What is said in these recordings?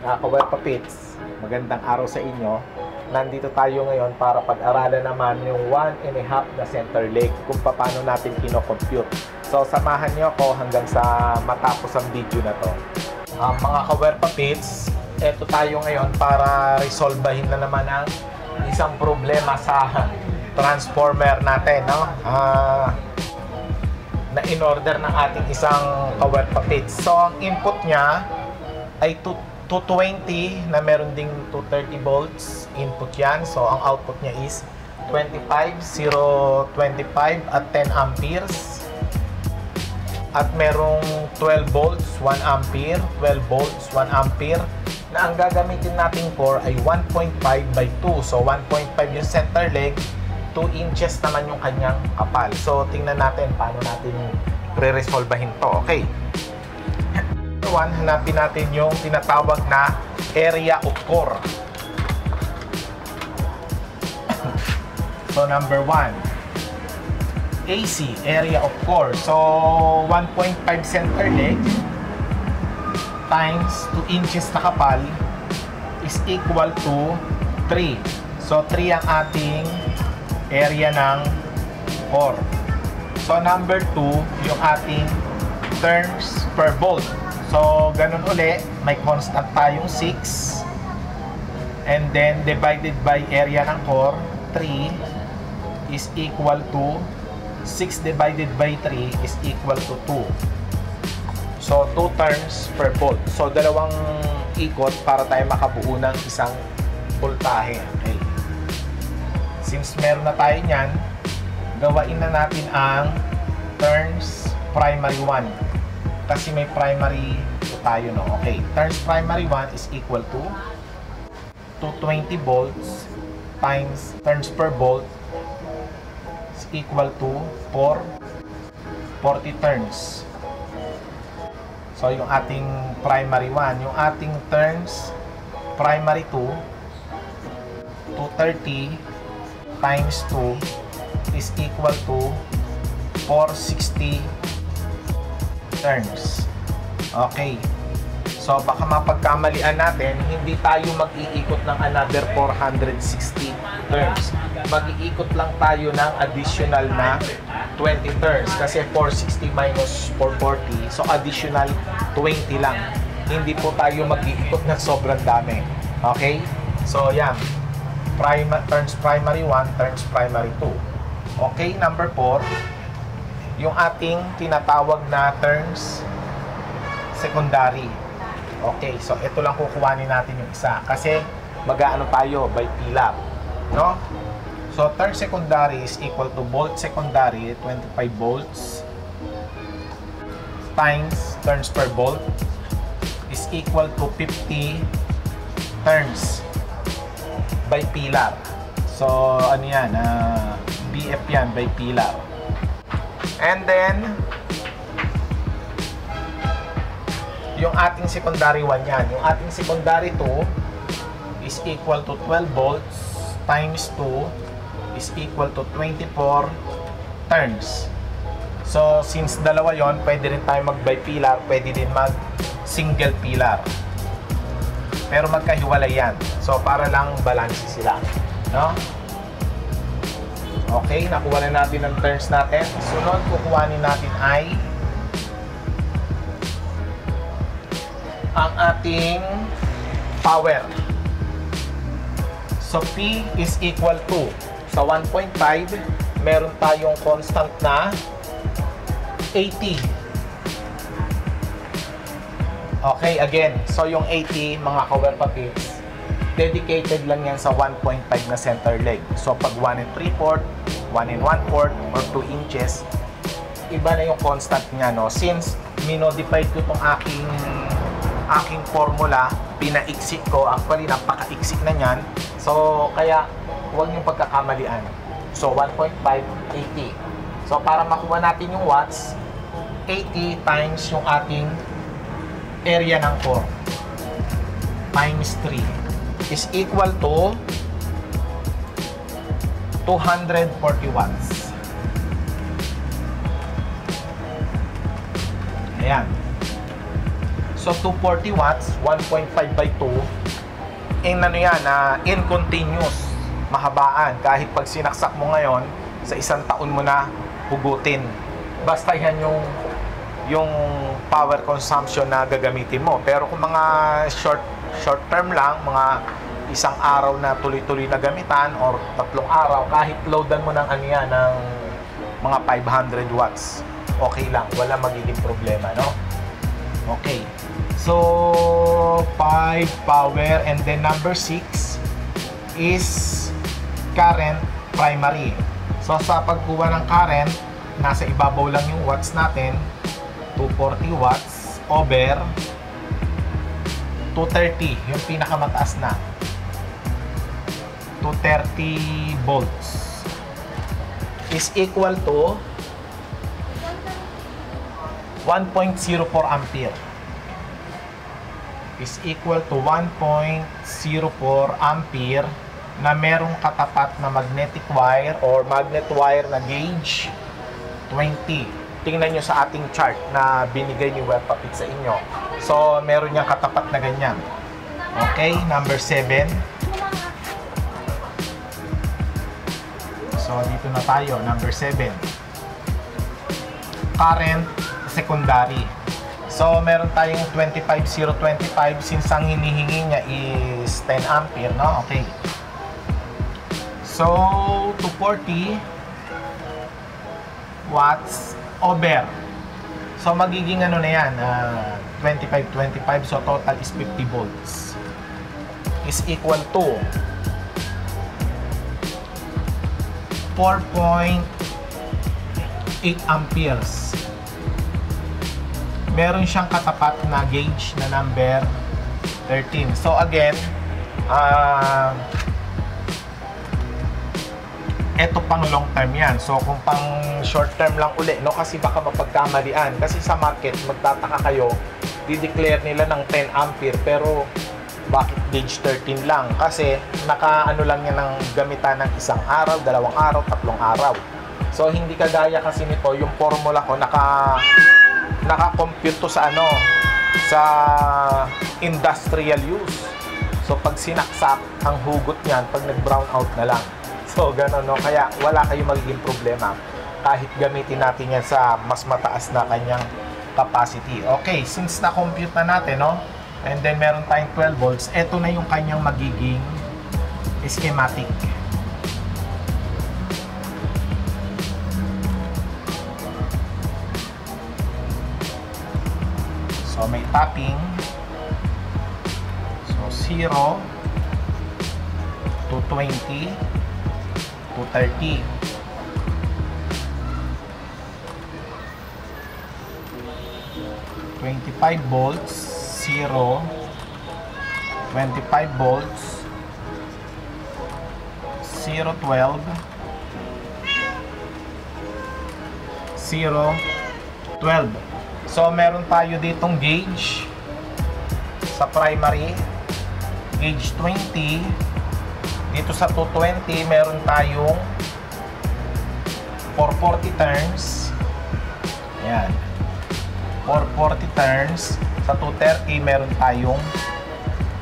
Ka-Werpapits, magandang araw sa inyo. Nandito tayo ngayon para pag-aralan naman yung 1.5 na center leg kung paano natin kino-compute. So samahan niyo ako hanggang sa matapos ang video na to. Mga ka-Werpapits, eto tayo ngayon para resolbahin na naman ang isang problema sa transformer natin, no? Na in-order ng ating isang ka-Werpapits. So ang input niya ay 220 na meron ding 230 volts input yan. So ang output niya is 25, 0, 25 at 10 amperes. At merong 12 volts, 1 ampere, 12 volts, 1 ampere na ang gagamitin nating core ay 1.5 by 2. So 1.5 yung center leg, 2 inches naman yung kanyang kapal. So tingnan natin paano natin re-resolbahin to. Okay. One, hanapin natin yung tinatawag na area of core. So number 1, AC, area of core. So 1.5 center leg times 2 inches na kapal is equal to 3. So 3 ang ating area ng core. So number 2, yung ating turns per volt. So, ganun uli, may constant tayong 6. And then, divided by area ng core, 3 is equal to 6 divided by 3 is equal to 2. So, 2 turns per volt. So, dalawang ikot para tayo makabuo ng isang voltahe. Okay. Since meron na tayo niyan, gawain na natin ang turns primary 1. Kasi may primary tayo, no? Okay, turns primary 1 is equal to 220 volts times turns per volt is equal to 40 turns. So, yung ating primary 1, yung ating turns primary 2, 230 times 2 is equal to 460 turns. Okay. So, baka mapagkamalian natin, hindi tayo mag-iikot ng another 460 turns. Mag-iikot lang tayo ng additional na 20 turns. Kasi 460 minus 440. So, additional 20 lang. Hindi po tayo mag-iikot ng sobrang dami. Okay? So, yan. Turns primary 1, turns primary 2. Okay, number 4. Yung ating tinatawag na turns secondary. Okay, so ito lang kukuhanin natin yung isa kasi mag-aano tayo by pillar, no? So turn secondary is equal to volt secondary 25 volts times turns per volt is equal to 50 turns by pillar. So ano yan, BF yan by pillar. And then, yung ating secondary 1 yan. Yung ating secondary 2 is equal to 12 volts times 2 is equal to 24 turns. So, since dalawa yon, pwede rin tayo mag-bipilar, pwede din mag-single pillar. Pero magkahiwalay yan. So, para lang balance sila. No? Okay, nakuha na natin ang turns natin. Sunod, kukuhanin natin ay ang ating power. So, P is equal to, sa 1.5, meron tayong constant na 80. Okay, again. So, yung 80, mga ka-Werpapits, dedicated lang yan sa 1.5 na center leg. So, pag 1 3/4, 1 1/4, or 2 inches, iba na yung constant niya, no? Since minodify ko itong aking formula, pinaiksik ko. Actually, napaka-iksik na yan. So, kaya, huwag yung pagkakamalian. So, 1.5, 80. So, para makuha natin yung watts, 80 times yung ating area ng core times 3 is equal to 240 watts. Ayan. So, So 240 watts, 1.5 by 2. In ano yan, in continuous, mahabaan. Kahit pag sinaksak mo ngayon, sa isang taon mo na hugutin. Basta yan yung power consumption na gagamitin mo. Pero kung mga short term lang, mga isang araw na tuloy-tuloy na gamitan or 3 araw, kahit loadan mo ng ano yan, ng mga 500 watts, okay lang, wala magiging problema, no? Okay, so 5 power, and then number 6 is current primary. So sa pagkuha ng current, nasa ibabaw lang yung watts natin, 240 watts over 230, yung pinakamataas na 230 volts is equal to 1.04 ampere, is equal to 1.04 ampere na merong katapat na magnetic wire or magnet wire na gauge 20. Tingnan nyo sa ating chart na binigay ni Webpapit sa inyo. So, meron niyang katapat na ganyan. Okay, number 7. So, dito na tayo, number 7. Current secondary. So, meron tayong 25025 since ang hinihingi niya is 10 ampere, no? Okay. So, 240 watts over. So, magiging ano na yan, 25. So, total is 50 volts. Is equal to 4.8 amperes. Meron siyang katapat na gauge na number 13. So, again, eto pang long term yan. So, kung pang short term lang uli, no? Kasi baka mapagkamalian. Kasi sa market, magtataka kayo, di-declare nila ng 10 ampere, pero bakit gauge 13 lang? Kasi, naka-ano lang yan ng gamitan ng 1 araw, 2 araw, 3 araw. So, hindi kagaya kasi nito, yung formula ko, naka-compute to sa ano, sa industrial use. So, pag sinaksak, ang hugot niyan, pag nag-brown out na lang. So, gano'n, no? Kaya wala kayong magiging problema kahit gamitin natin yan sa mas mataas na kanyang capacity. Okay, since na-compute na natin, no? And then, meron tayong 12 volts. Ito na yung kanyang magiging schematic. So, may tapping. So, 0 to 20 to 30. $25 volts, 0, 25 volts, 0, 12, 0, 12. So, meron tayo ditong gauge sa primary, gauge 20. Dito sa 220, meron tayong 440 turns. Ayan. 440 turns. Sa 230, meron tayong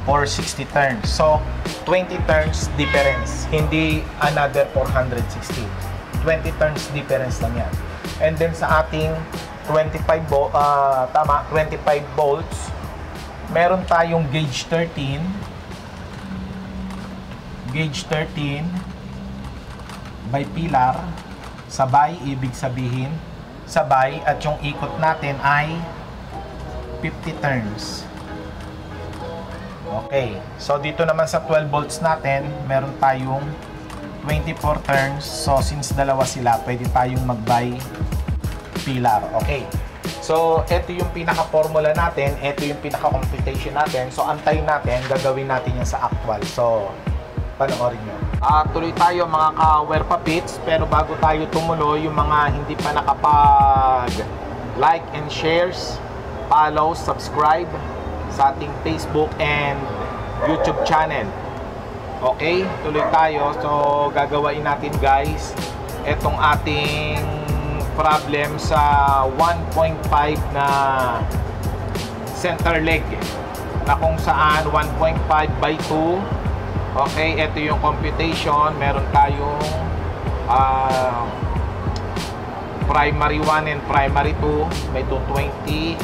460 turns. So, 20 turns difference. Hindi another 460. 20 turns difference lang yan. And then sa ating 25 volts, meron tayong gauge 13. Gauge 13 by pilar, sabay, ibig sabihin sabay, at yung ikot natin ay 50 turns. Okay, so dito naman sa 12 volts natin, meron tayong 24 turns. So since dalawa sila, pwede tayong mag-by pilar. Okay, so ito yung pinaka-formula natin, ito yung pinaka-computation natin. So antayin natin, gagawin natin yan sa actual. So panoorin nyo. Tuloy tayo mga ka-Werpapits, pero bago tayo tumuloy, yung mga hindi pa nakapag-like and shares, follow, subscribe sa ating Facebook and YouTube channel. Okay, tuloy tayo. So, gagawain natin guys, etong ating problem sa 1.5 na center leg na kung saan 1.5 by 2. Okay, ito yung computation. Meron tayong primary 1 and primary 2. May 220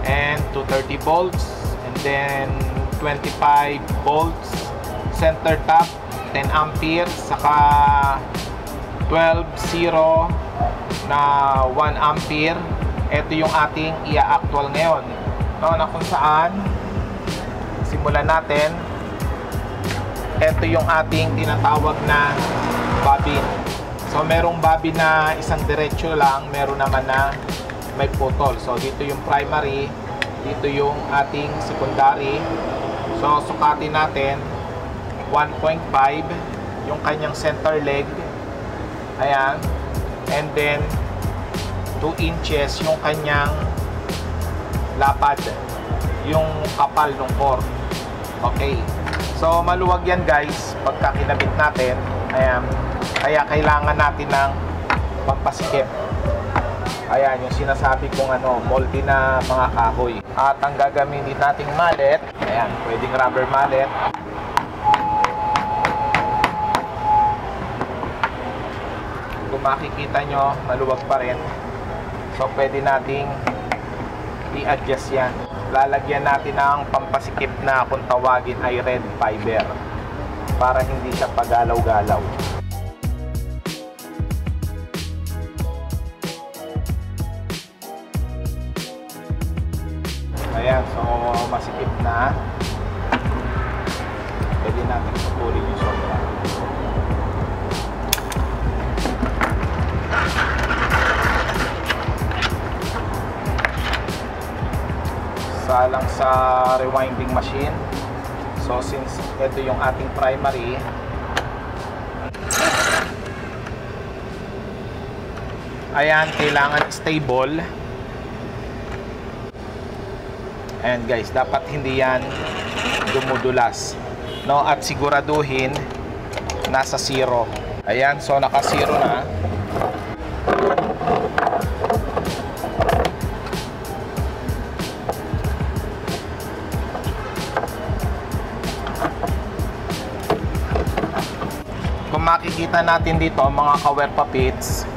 and 230 volts. And then 25 volts. Center tap, 10 ampere. Saka 12-0 na 1 ampere. Ito yung ating ia-actual ngayon. No, na kung saan, simulan natin. Ito yung ating tinatawag na bobbin. So merong bobbin na isang diretso lang, meron naman na may putol. So dito yung primary, dito yung ating secondary. So sukatin natin 1.5 yung kanyang center leg. Ayan. And then 2 inches yung kanyang lapad, yung kapal ng core. Okay. So maluwag yan guys pagka kinabit natin. Ayan. Kaya kailangan natin ng pampasikip. Ayan yung sinasabi kong moldy na mga kahoy. At ang gagamitin nating mallet, ayan, pwedeng rubber mallet. Kung makikita nyo, maluwag pa rin. So pwede nating i-adjust yan. Lalagyan natin ng pampasikip na kung tawagin ay red fiber para hindi siya pagalaw-galaw. Ayan, so masikip na. Pwede natin putulin yung sobra. Salang sa rewinding machine. So since ito yung ating primary, ayan, kailangan stable. And guys, dapat hindi yan dumudulas, no? At siguraduhin nasa 0. Ayan, so naka 0 na. Kung makikita natin dito mga kawerpa pits,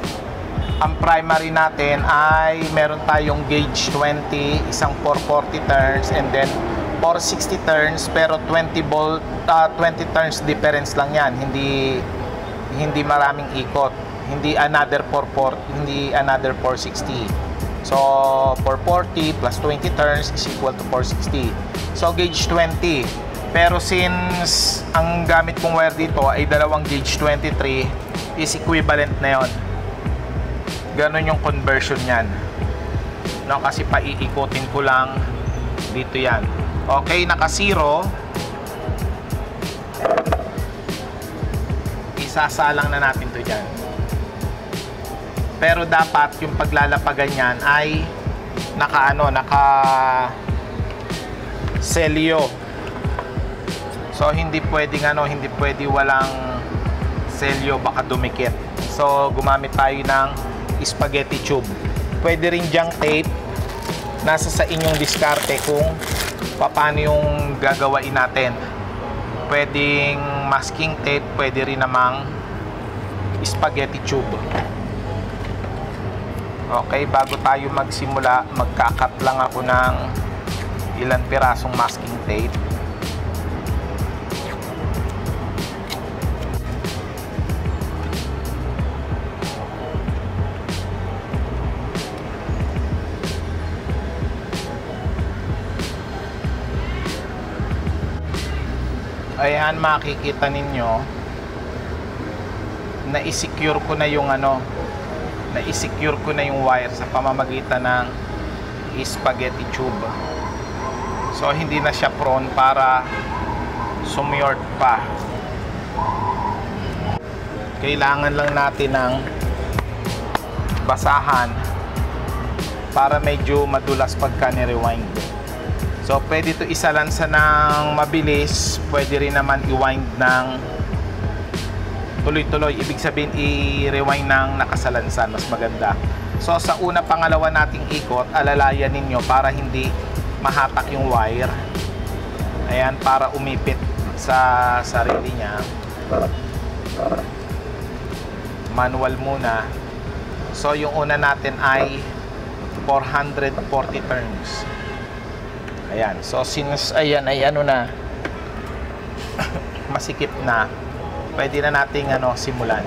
ang primary natin ay meron tayong gauge 20, isang 440 turns and then 460 turns, pero 20 turns difference lang yan, hindi maraming ikot, hindi another 440, hindi another 460. So 440 plus 20 turns is equal to 460. So gauge 20. Pero since ang gamit kong wire dito ay dalawang gauge 23, is equivalent na yon. Ganon yung conversion niyan. No, kasi paiikutin ko lang dito yan. Okay, naka 0. Isasalang na natin to dyan. Pero dapat yung paglalapagan yan ay naka selyo. So hindi pwedeng hindi walang selyo, baka dumikit. So gumamit tayo ng spaghetti tube. Pwede rin diyang tape. Nasa sa inyong diskarte kung paano yung gagawain natin. Pwedeng masking tape, pwede rin namang spaghetti tube. Okay, bago tayo magsimula, magkakat lang ako ng ilang pirasong masking tape. Ayan, makikita ninyo na i-secure ko na yung na-secure ko na yung wire sa pamamagitan ng spaghetti tube. So hindi na siya prone para sumiyort pa. Kailangan lang natin ng basahan para medyo madulas pagka ni-rewind. So pwede ito isalansa ng mabilis, pwede rin naman i-wind ng tuloy-tuloy, ibig sabihin i-rewind ng nakasalansan, mas maganda. So sa una pangalawa nating ikot, alalayan ninyo para hindi mahatak yung wire. Ayan, para umipit sa sarili niya. Manual muna. So yung una natin ay 440 turns. Ayan, so since ayan ay ano na masikip na, pwede na nating simulan.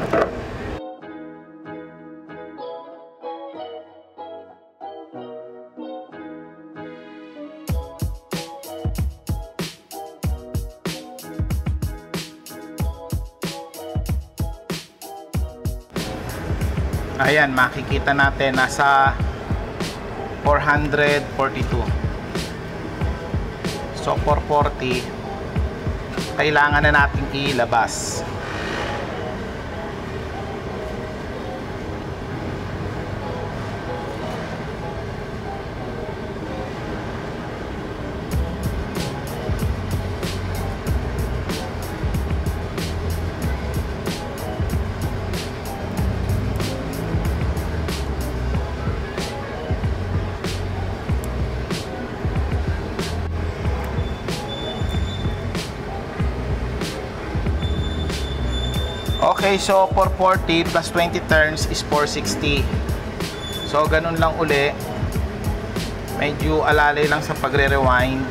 Ayan, makikita natin nasa 442. So 440 kailangan na nating ilabas. Okay, so 440 plus 20 turns is 460. So ganun lang uli. Medyo alalay lang sa pagre-rewind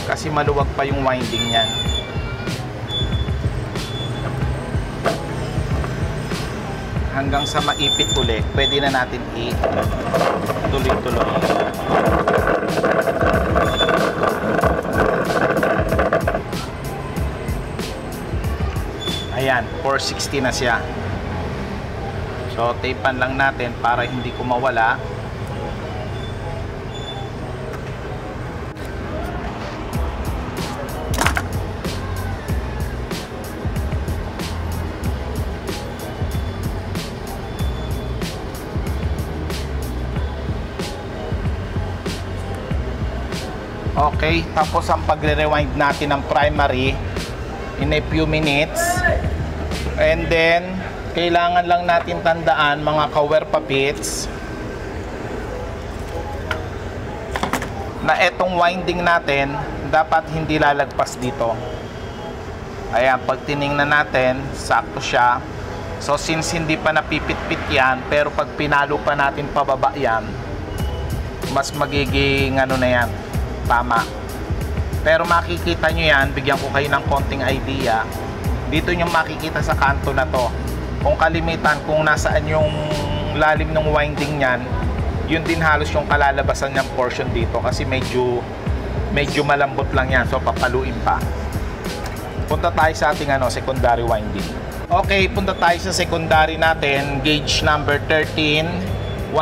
kasi maluwag pa yung winding niyan. Hanggang sa maipit uli, pwede na natin i-tuloy-tuloy. Ayan, 460 na siya. So, tapean lang natin para hindi ko mawala. Okay, tapos ang pagre-rewind natin ng primary in a few minutes. And then kailangan lang natin tandaan mga ka-werpapits na etong winding natin dapat hindi lalagpas dito. Ayan, pag tiningnan natin, sakto siya. So since hindi pa napipit-pit yan, pero pag pinalo pa natin pababa yan, mas magiging na yan, tama. Pero makikita nyo yan, bigyan ko kayo ng konting idea. Dito nyo makikita sa kanto na to, kung kalimitan kung nasaan yung lalim ng winding nyan, yun din halos yung kalalabasan ng portion dito kasi medyo malambot lang yan. So papaluin pa. Punta tayo sa ating secondary winding. Okay, punta tayo sa secondary natin. Gauge number 13, 50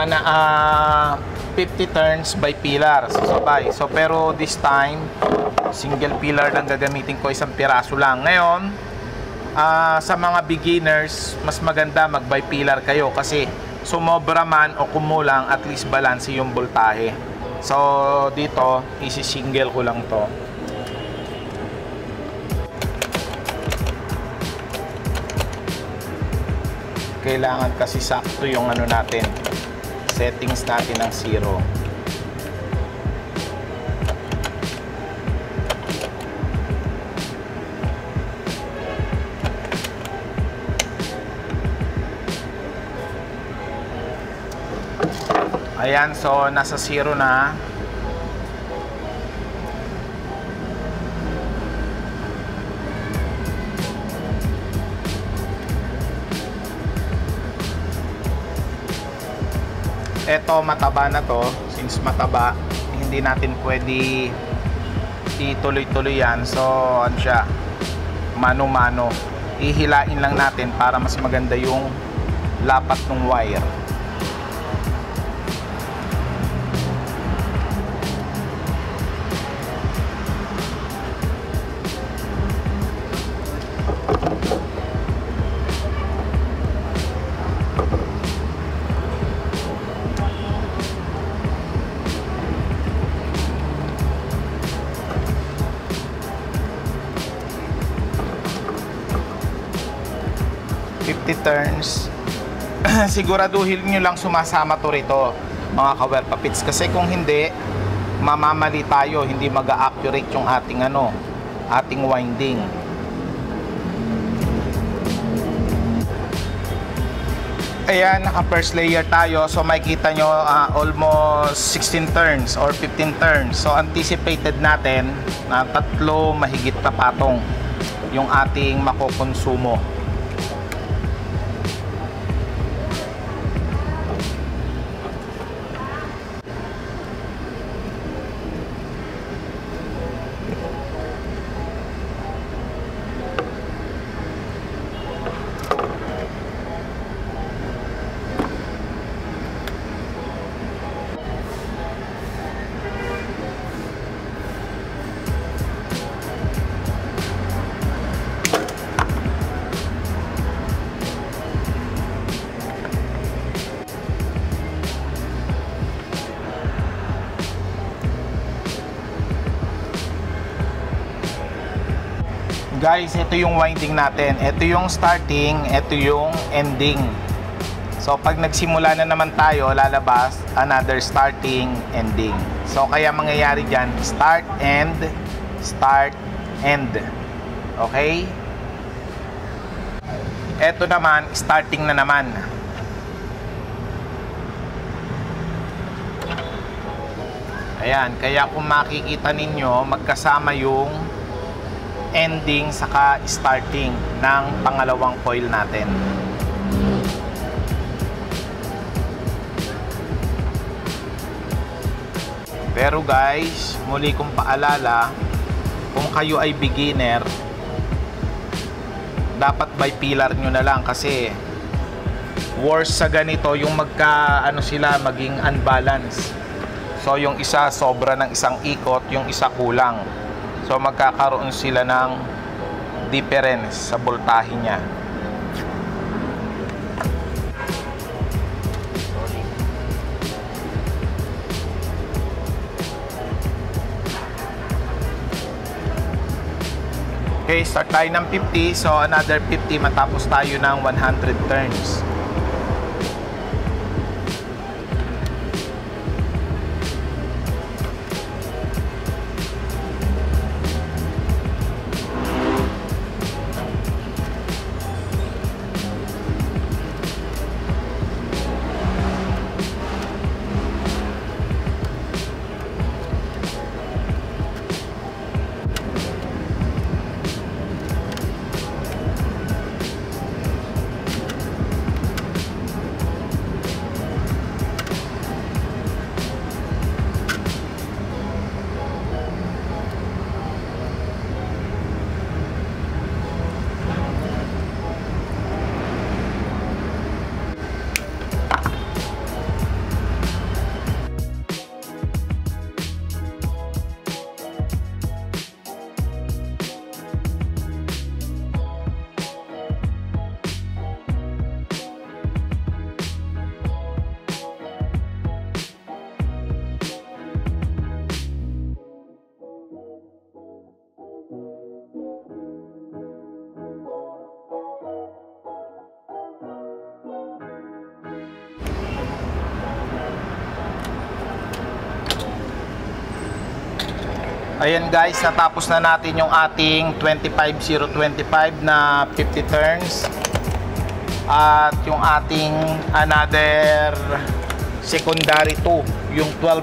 turns by pillar, sabay. So pero this time single pillar lang gagamitin ko, isang piraso lang. Ngayon sa mga beginners, mas maganda mag by pillar kayo kasi sumobra man o kumulang, at least balance yung voltahe. So dito isi-single ko lang to. Kailangan kasi sakto yung natin, settings natin ng 0. Ayan, so nasa 0 na. Eto, mataba na to. Since mataba, hindi natin pwede ituloy-tuloy yan. So, ano siya, mano-mano. Ihilain lang natin para mas maganda yung lapat ng wire. Turns. Siguraduhin nyo lang sumasama to rito mga ka-werpapits, kasi kung hindi mamamali tayo, hindi mag-accurate yung ating ating winding. Ayan, naka first layer tayo. So makikita nyo almost 16 turns or 15 turns. So anticipated natin na 3 mahigit na patong yung ating makokonsumo. Guys, ito yung winding natin. Ito yung starting, ito yung ending. So pag nagsimula na naman tayo, lalabas another starting, ending. So kaya mangyayari dyan, start, end. Okay? Ito naman, starting na naman. Ayan, kaya kung makikita ninyo, magkasama yung ending saka starting ng pangalawang coil natin. Pero guys, muli kong paalala, kung kayo ay beginner, dapat by pillar nyo na lang, kasi worse sa ganito yung sila maging unbalance. So yung isa sobra ng isang ikot, yung isa kulang. So magkakaroon sila ng difference sa voltahe niya. Okay, start tayo ng 50. So another 50 matapos tayo ng 100 turns. Ayan guys, natapos na natin yung ating 25-0-25 na 50 turns. At yung ating another secondary 2, yung 12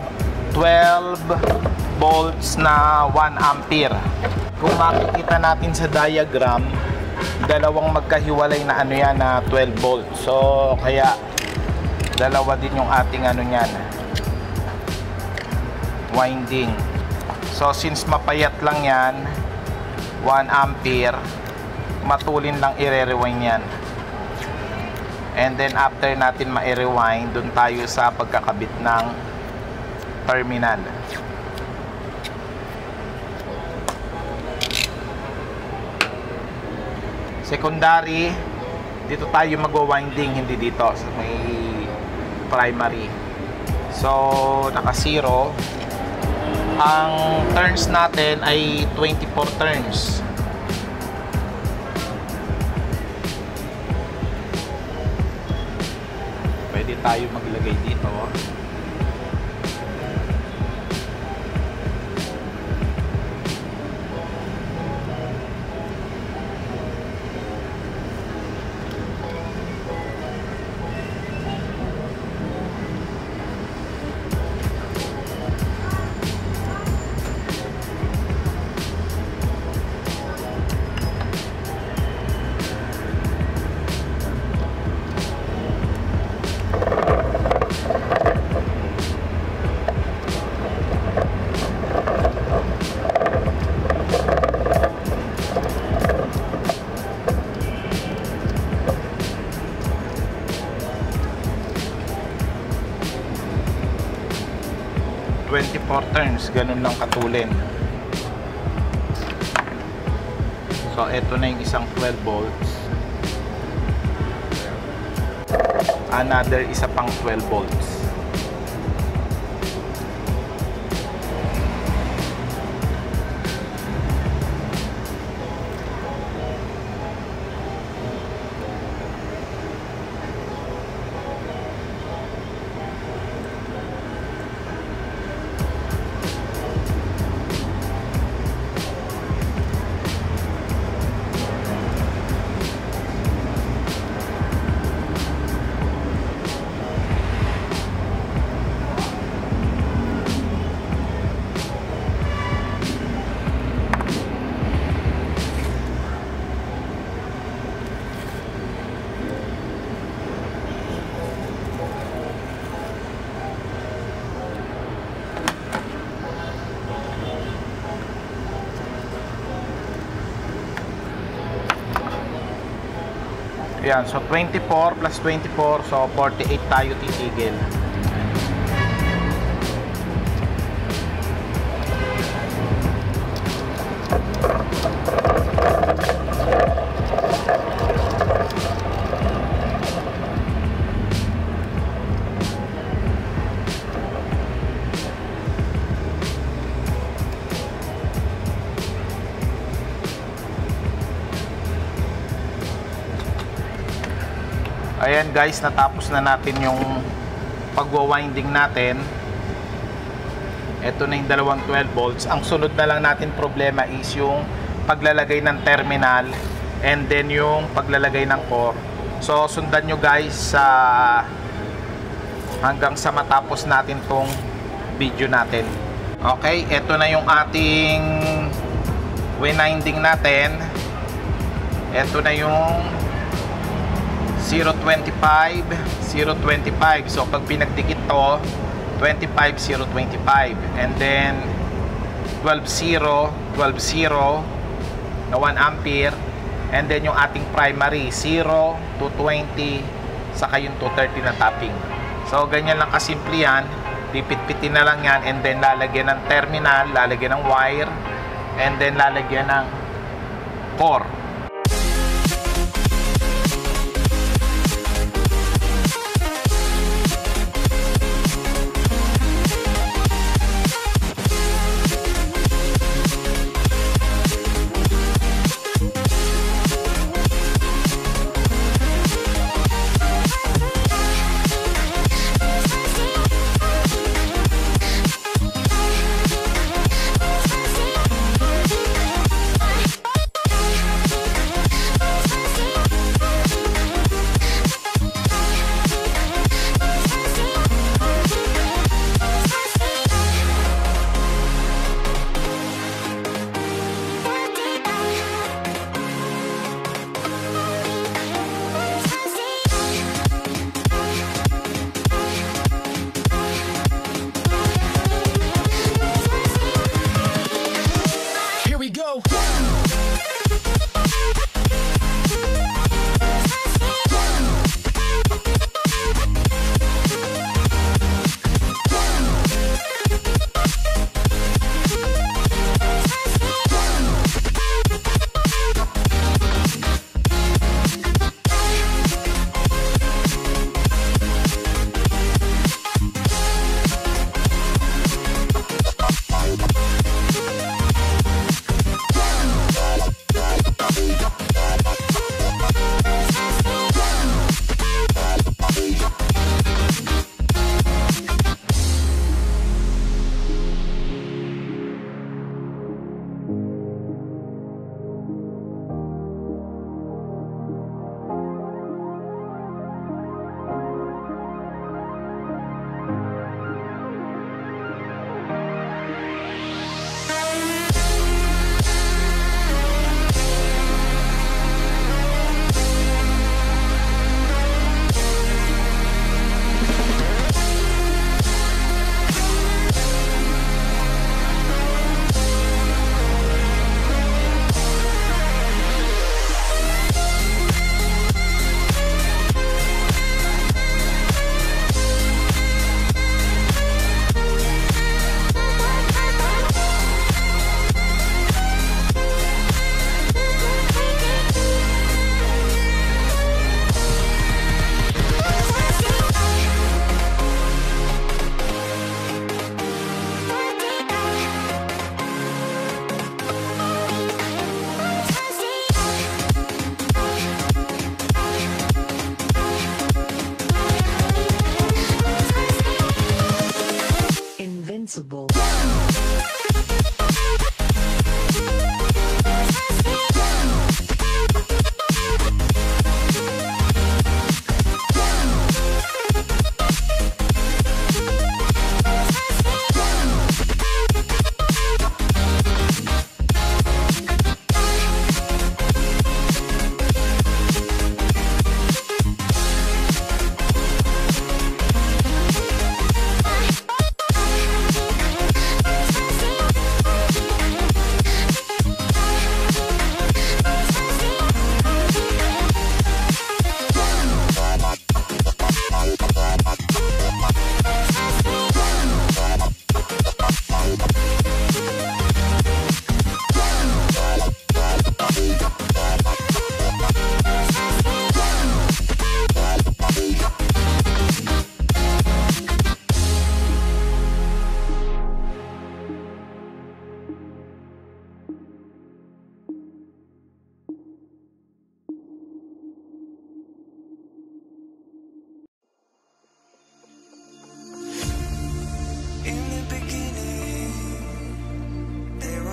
volts na 1 ampere. Kung makikita natin sa diagram, dalawang magkahiwalay na yan na 12 volts. So kaya dalawa din yung ating niyan, winding. So since mapayat lang yan, 1 ampere, matulin lang i-rewind yan. And then after natin ma-rewind, dun tayo sa pagkakabit ng terminal. Secondary, dito tayo mag-winding, hindi dito sa may primary. So naka 0. Ang turns natin ay 24 turns. Pwede tayo maglagay dito. Tapos ganun lang katulin. So ito na yung isang 12 volts. Another isa pang 12 volts. Ayan, so 24 plus 24, so 48 tayo titigil. Ayan guys, natapos na natin yung pagwa-winding natin. Ito na yung dalawang 12 volts. Ang sunod na lang natin problema is yung paglalagay ng terminal and then yung paglalagay ng core. So sundan nyo guys hanggang sa matapos natin tong video natin. Okay, ito na yung ating winding natin. Ito na yung 0.25, 0.25. So pag pinagdikit to, 25, 0.25. And then 12.0, 12.0 na 1 ampere. And then yung ating primary, 0 to 20, saka yung 230 na tapping. So ganyan lang kasimple yan. Pipit-pitin na lang yan. And then lalagyan ng terminal, lalagyan ng wire, and then lalagyan ng core.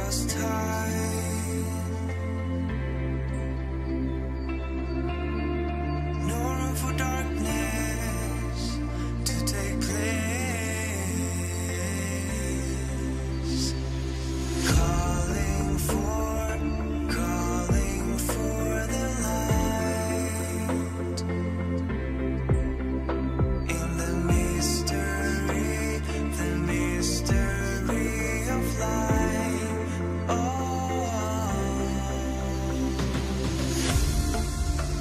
was time, no room for darkness to take place. Calling for the light in the mystery of life.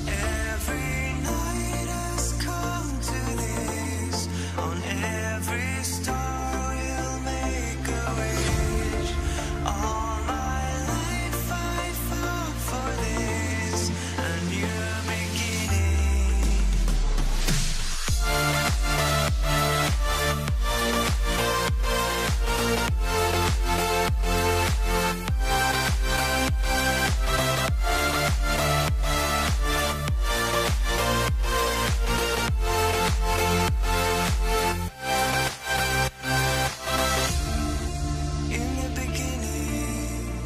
Every night has come to this. On every star we'll make a wish. All my life I fought for this, a new beginning. In the beginning,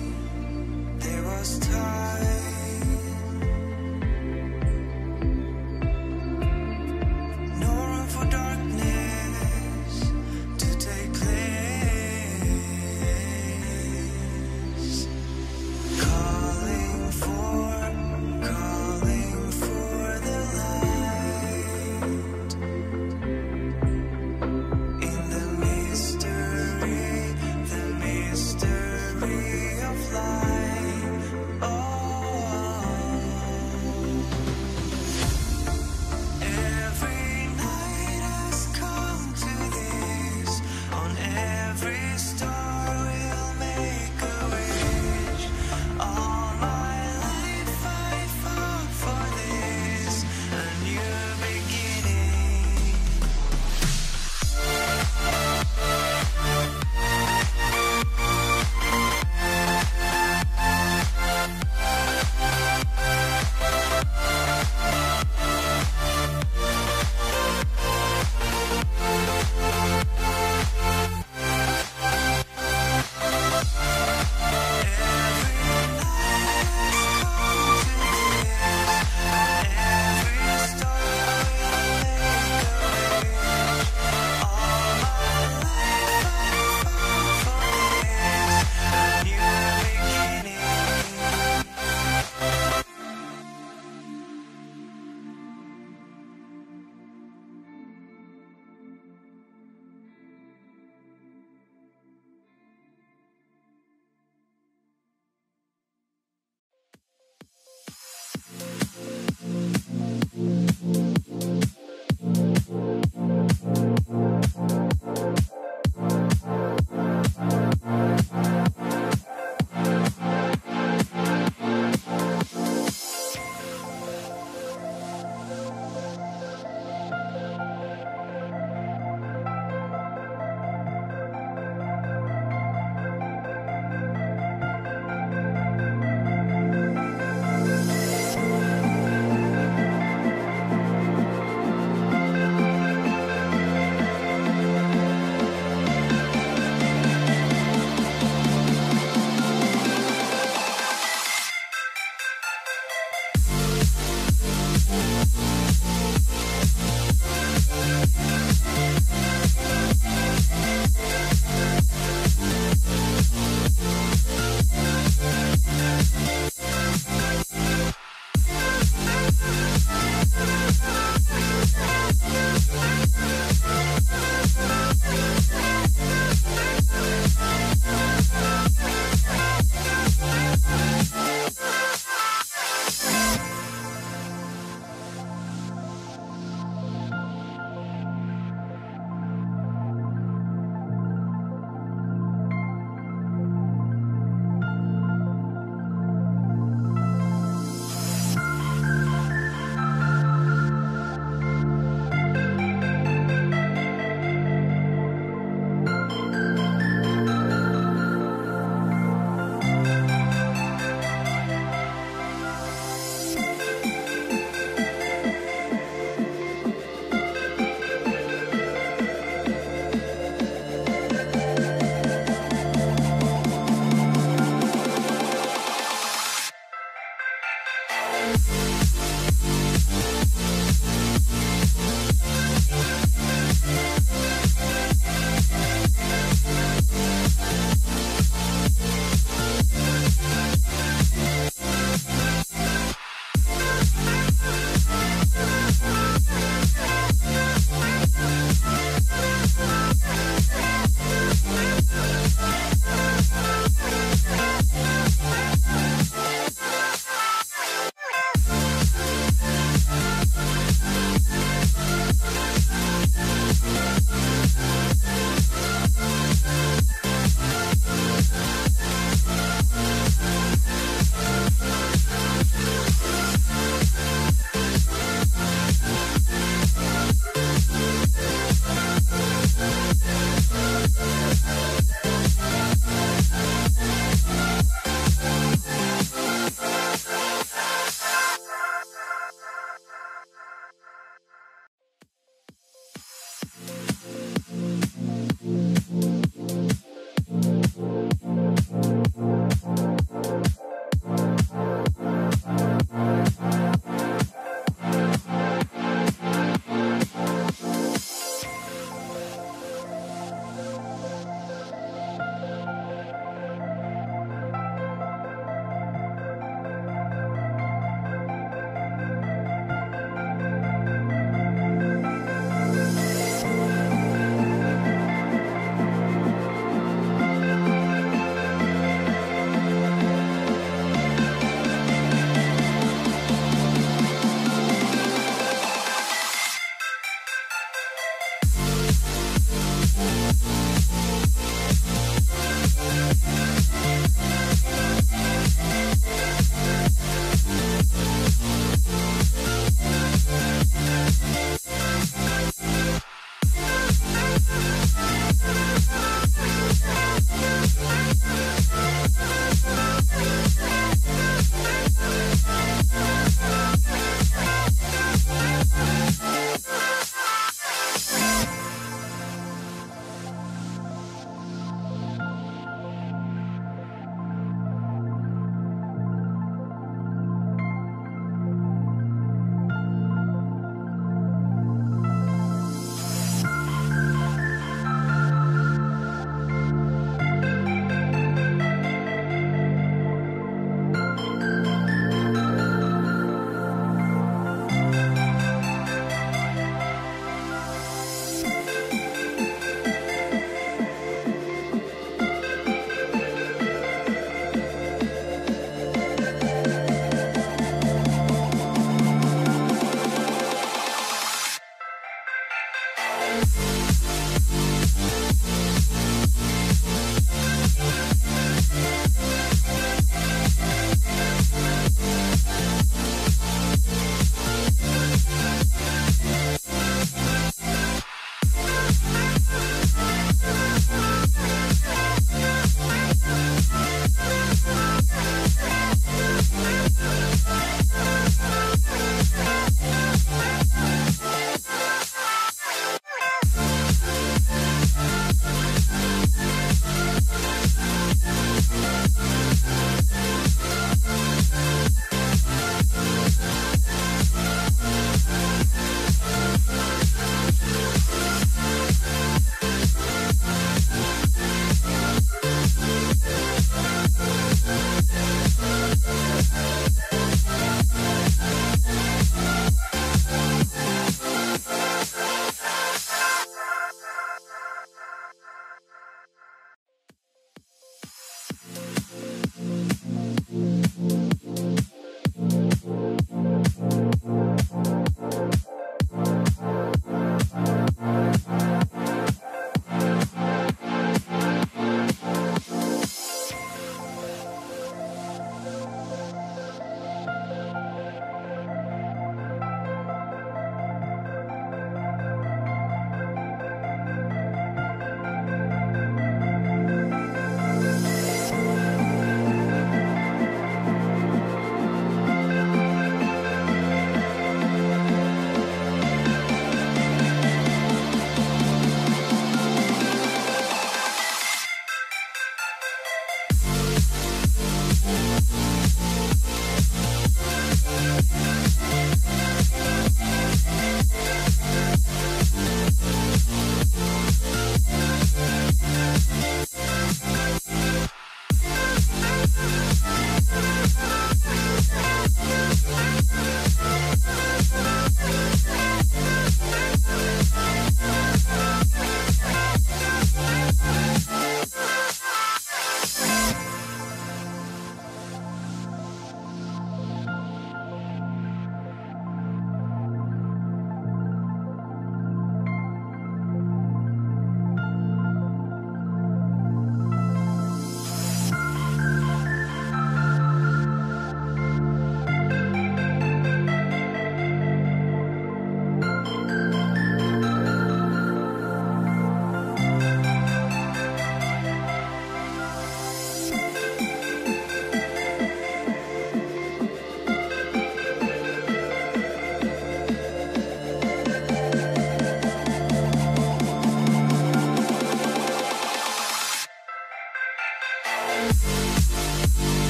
there was time, no room for darkness to take place. Calling for the light in the mystery of life.